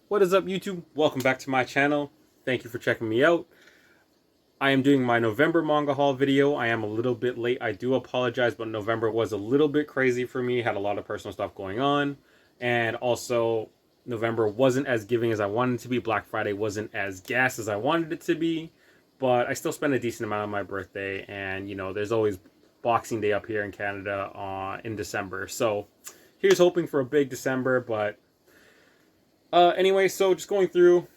What is up, YouTube? Welcome back to my channel. Thank you for checking me out. I am doing my November manga haul video. I am a little bit late. I do apologize, but November was a little bit crazy for me. Had a lot of personal stuff going on. And also, November wasn't as giving as I wanted it to be. Black Friday wasn't as gas as I wanted it to be. But I still spent a decent amount on my birthday. And, there's always Boxing Day up here in Canada in December. So, here's hoping for a big December, but anyway, so just going through,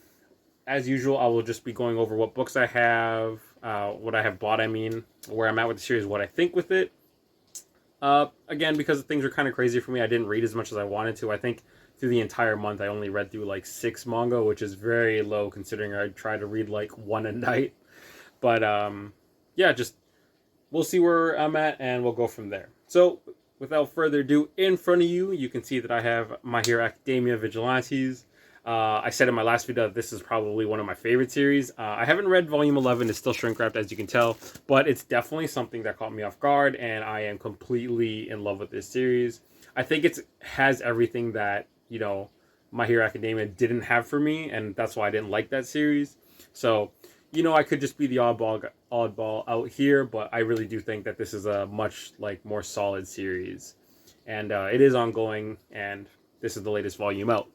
as usual, I will just be going over what books I have, what I have bought, where I'm at with the series, what I think with it. Again, because things are kind of crazy for me, I didn't read as much as I wanted to. I think through the entire month, I only read through like 6 manga, which is very low considering I try to read like 1 a night. But yeah, just we'll see where I'm at and we'll go from there. So without further ado, in front of you, you can see that I have My Hero Academia Vigilantes. I said in my last video that this is probably one of my favorite series. I haven't read volume 11, it's still shrink wrapped as you can tell, but it's definitely something that caught me off guard and I am completely in love with this series. I think it has everything that, My Hero Academia didn't have for me, and that's why I didn't like that series. So, I could just be the oddball out here, but I really do think that this is a much more solid series. And it is ongoing, and this is the latest volume out.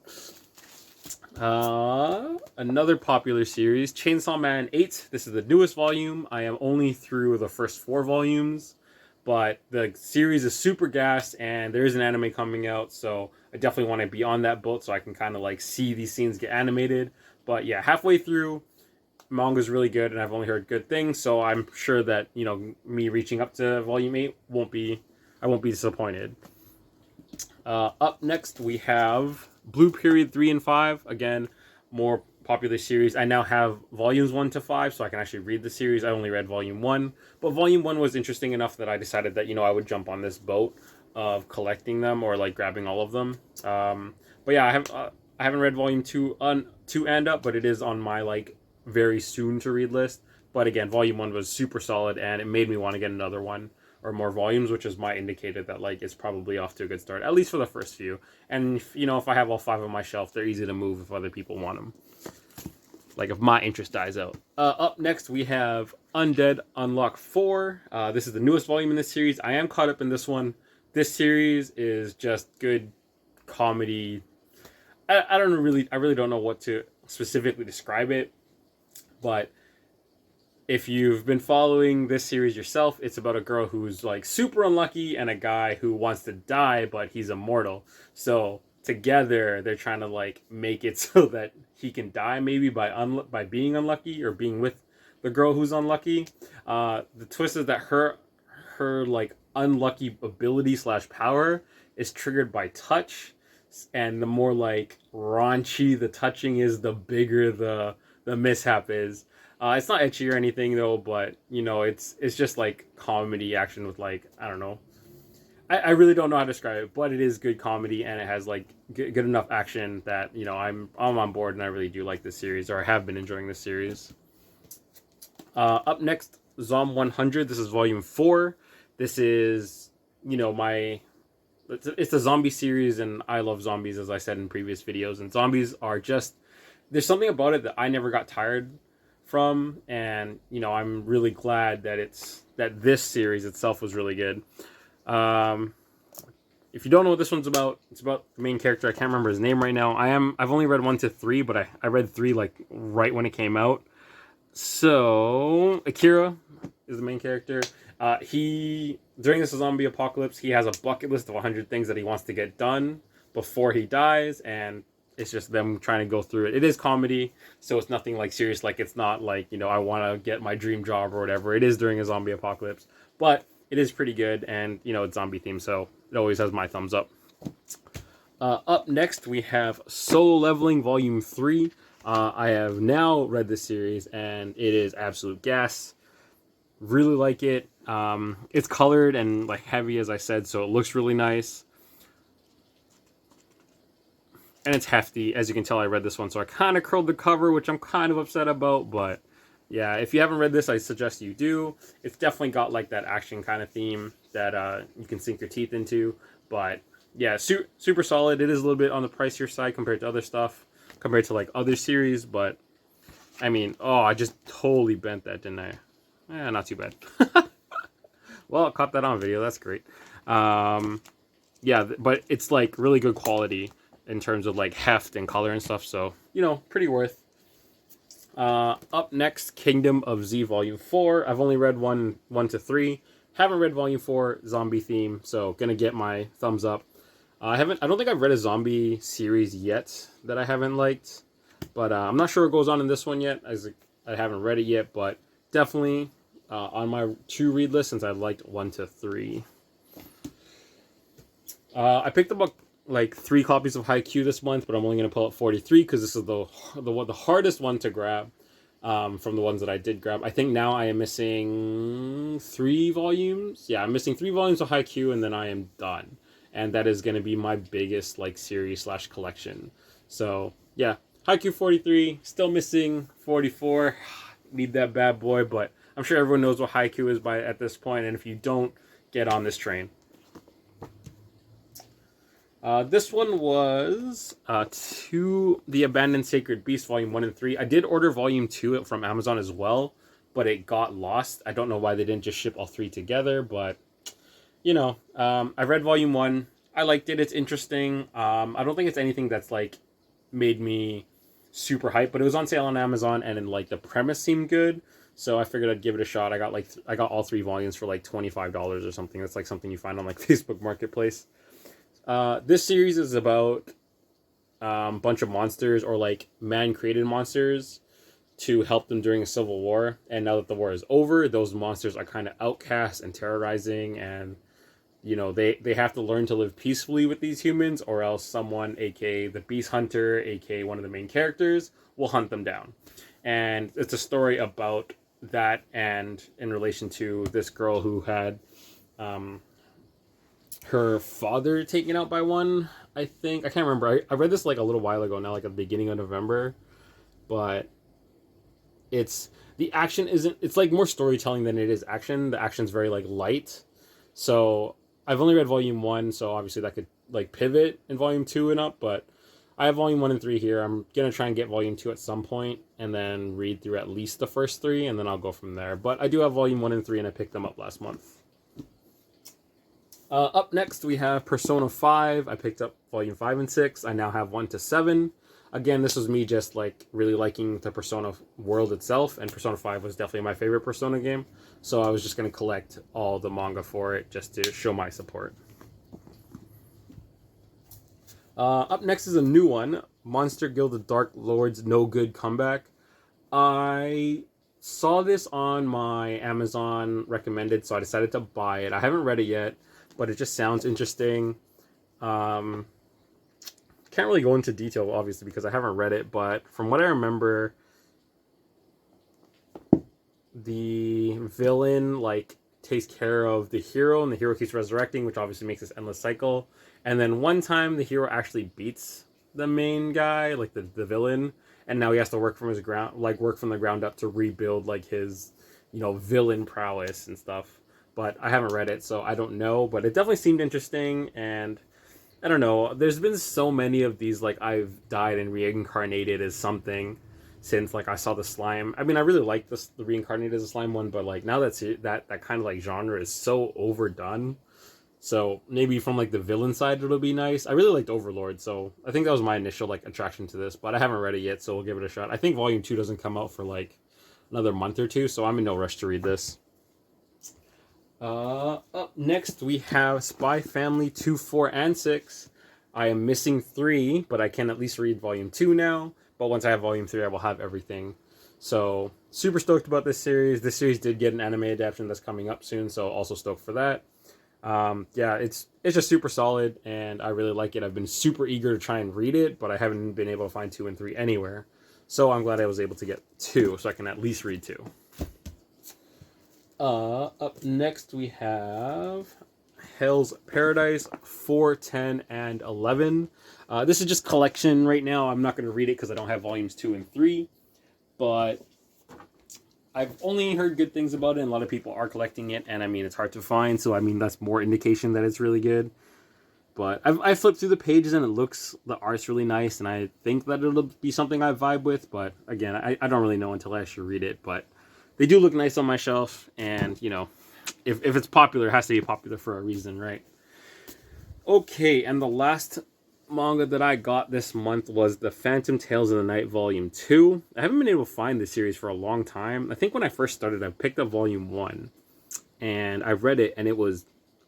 Another popular series, Chainsaw Man 8. This is the newest volume. I am only through the first 4 volumes, but the series is super gas, and there is an anime coming out, so I definitely want to be on that boat so I can kind of see these scenes get animated. But yeah, halfway through, manga's really good, and I've only heard good things, so I'm sure that me reaching up to volume 8 I won't be disappointed. Up next, we have Blue Period 3 and 5. Again, more popular series. I now have volumes 1 to 5, so I can actually read the series. I only read volume 1, but volume 1 was interesting enough that I decided that I would jump on this boat of collecting them or grabbing all of them. But yeah, I haven't read volume 2 and up, but it is on my very soon to read list. But again, volume 1 was super solid, and it made me want to get another one or more volumes, which is my indicator that it's probably off to a good start, at least for the first few. And if I have all 5 on my shelf, they're easy to move if other people want them, if my interest dies out. Up next, we have Undead Unlock 4. This is the newest volume in this series. I am caught up in this one. This series is just good comedy. I really don't know what to specifically describe it, but if you've been following this series yourself, it's about a girl who's super unlucky and a guy who wants to die, but he's immortal. So together they're trying to make it so that he can die, maybe by being unlucky or being with the girl who's unlucky. The twist is that her unlucky ability / power is triggered by touch, and the more raunchy the touching is, the bigger the mishap is. It's not ecchi or anything though, but it's just comedy action with I don't know. I really don't know how to describe it, but it is good comedy, and it has good enough action that I'm on board, and I really do like this series, or I have been enjoying this series. Up next, Zom 100. This is volume 4. This is it's a zombie series, and I love zombies, as I said in previous videos, and zombies are just, there's something about it that I never got tired from, and I'm really glad that this series itself was really good. If you don't know what this one's about, it's about the main character. I can't remember his name right now. I've only read 1 to 3, but I read 3 right when it came out. So Akira is the main character. During this zombie apocalypse, he has a bucket list of 100 things that he wants to get done before he dies, and it's just them trying to go through it. It is comedy, so it's nothing serious. It's not I want to get my dream job or whatever. It is during a zombie apocalypse, but it is pretty good, and it's zombie themed, so it always has my thumbs up. Up next, we have Solo Leveling Volume 3. I have now read this series, and it is absolute gas. Really like it. It's colored and heavy, as I said, so it looks really nice. And it's hefty. As you can tell, I read this one, so I kind of curled the cover, which I'm kind of upset about. But yeah, if you haven't read this, I suggest you do. It's definitely got that action kind of theme that you can sink your teeth into. But yeah, super solid. It is a little bit on the pricier side compared to other stuff. compared to like other series. But I mean, oh, I just totally bent that, didn't I? Not too bad. Well, I caught that on video. That's great. Yeah, but it's like really good quality in terms of like heft and color and stuff. So, you know, pretty worth. Up next, Kingdom of Z Volume 4. I've only read 1 to 3. Haven't read Volume 4, zombie theme, so gonna get my thumbs up. I don't think I've read a zombie series yet that I haven't liked, but I'm not sure what goes on in this one yet, as I haven't read it yet, but definitely on my to read list since I liked 1 to 3. I picked up like 3 copies of Haikyuu this month, but I'm only gonna pull out 43 because this is the hardest one to grab. From the ones that I did grab. I think now I am missing 3 volumes. Yeah, I'm missing 3 volumes of Haikyuu, and then I am done. And that is going to be my biggest like series / collection. So yeah, Haikyuu 43, still missing 44. Need that bad boy, but I'm sure everyone knows what Haikyuu is at this point, and if you don't, get on this train. This one was to The Abandoned Sacred Beast, Volume 1 and 3. I did order Volume 2 from Amazon as well, but it got lost. I don't know why they didn't just ship all 3 together, but, you know, I read Volume 1. I liked it. It's interesting. I don't think it's anything that's, like, made me super hyped, but it was on sale on Amazon, and then, like, the premise seemed good, so I figured I'd give it a shot. I got all 3 volumes for, like, $25 or something. That's, like, something you find on, like, Facebook Marketplace. This series is about a bunch of monsters, or like man-created monsters, to help them during a civil war. And now that the war is over, those monsters are kind of outcast and terrorizing, and you know they have to learn to live peacefully with these humans, or else someone, aka the Beast Hunter, aka one of the main characters, will hunt them down. And it's a story about that, and in relation to this girl who had her father taken out by one, I think. I can't remember. I read this like a little while ago now, like at the beginning of November. But the action isn't, it's like more storytelling than it is action. The action's very like light. So I've only read Volume 1, so obviously that could like pivot in Volume 2 and up, but I have Volume 1 and 3 here. I'm going to try and get Volume 2 at some point, and then read through at least the first 3, and then I'll go from there. But I do have Volume 1 and 3, and I picked them up last month. Up next, we have Persona 5. I picked up Volume 5 and 6. I now have 1 to 7. Again, this was me just like really liking the Persona world itself, and Persona 5 was definitely my favorite Persona game. So I was just going to collect all the manga for it just to show my support. Up next is a new one, Monster Guild of Dark Lord's No Good Comeback. I saw this on my Amazon recommended, so I decided to buy it. I haven't read it yet, but it just sounds interesting. Can't really go into detail, obviously, because I haven't read it, but from what I remember, the villain, like, takes care of the hero, and the hero keeps resurrecting, which obviously makes this endless cycle. And then one time, the hero actually beats the main guy, like, the villain, and now he has to work from the ground up to rebuild, like, his, you know, villain prowess and stuff. But I haven't read it, so I don't know. But it definitely seemed interesting, and I don't know. There's been so many of these, like, I've died and reincarnated as something since, like, I saw the slime. I mean, I really like the reincarnated as a slime one, but, like, now that kind of, like, genre is so overdone. So maybe from, like, the villain side, it'll be nice. I really liked Overlord, so I think that was my initial, like, attraction to this. But I haven't read it yet, so we'll give it a shot. I think Volume 2 doesn't come out for, like, another month or two, so I'm in no rush to read this. Up next, we have Spy Family 2, 4, and 6. I am missing 3, but I can at least read Volume 2 now. But once I have Volume 3, I will have everything. So, super stoked about this series. This series did get an anime adaptation that's coming up soon, so also stoked for that. Yeah, it's just super solid, and I really like it. I've been super eager to try and read it, but I haven't been able to find 2 and 3 anywhere. So I'm glad I was able to get 2, so I can at least read 2. Up next we have Hell's Paradise 4, 10, and 11. This is just collection right now. I'm not going to read it because I don't have volumes 2 and 3. But I've only heard good things about it, and a lot of people are collecting it. And I mean, it's hard to find. So I mean, that's more indication that it's really good. But I flipped through the pages and the art's really nice, and I think that it'll be something I vibe with. But again, I don't really know until I actually read it. But they do look nice on my shelf, and you know, if it's popular, it has to be popular for a reason, right? Okay, and the last manga that I got this month was the Phantom Tales of the Night Volume 2. I haven't been able to find this series for a long time. I think when I first started, I picked up Volume 1, and I read it, and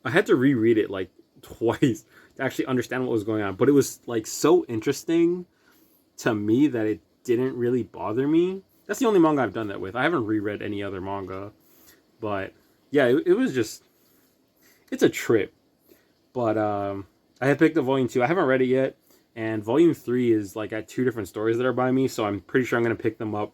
I had to reread it like twice to actually understand what was going on. But it was like so interesting to me that it didn't really bother me. That's the only manga I've done that with. I haven't reread any other manga. But yeah, it was just, it's a trip. But I have picked up Volume 2. I haven't read it yet. And Volume 3 is like at 2 different stores that are by me. So I'm pretty sure I'm going to pick them up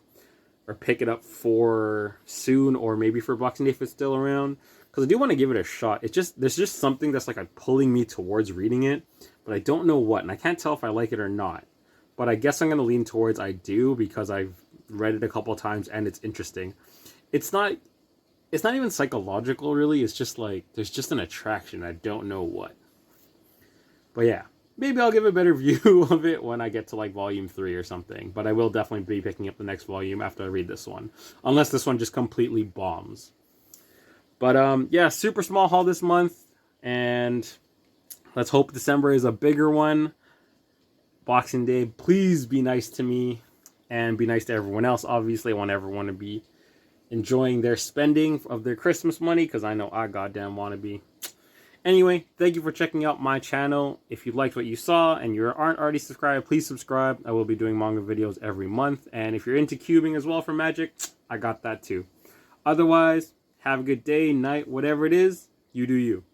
or pick it up for soon, or maybe for Boxing Day if it's still around. Because I do want to give it a shot. There's just something that's like pulling me towards reading it. But I don't know what. And I can't tell if I like it or not. But I guess I'm going to lean towards I do, because I've read it a couple times and it's interesting. It's not even psychological, really. It's just like, there's just an attraction. I don't know what. But yeah, maybe I'll give a better view of it when I get to like Volume 3 or something. But I will definitely be picking up the next volume after I read this one. Unless this one just completely bombs. But yeah, super small haul this month. And let's hope December is a bigger one. Boxing Day, please be nice to me. And be nice to everyone else. Obviously, I want everyone to be enjoying their spending of their Christmas money, because I know I goddamn want to be. Anyway, thank you for checking out my channel. If you liked what you saw and you aren't already subscribed, please subscribe. I will be doing manga videos every month. And if you're into cubing as well for Magic, I got that too. Otherwise, have a good day, night, whatever it is, you do you.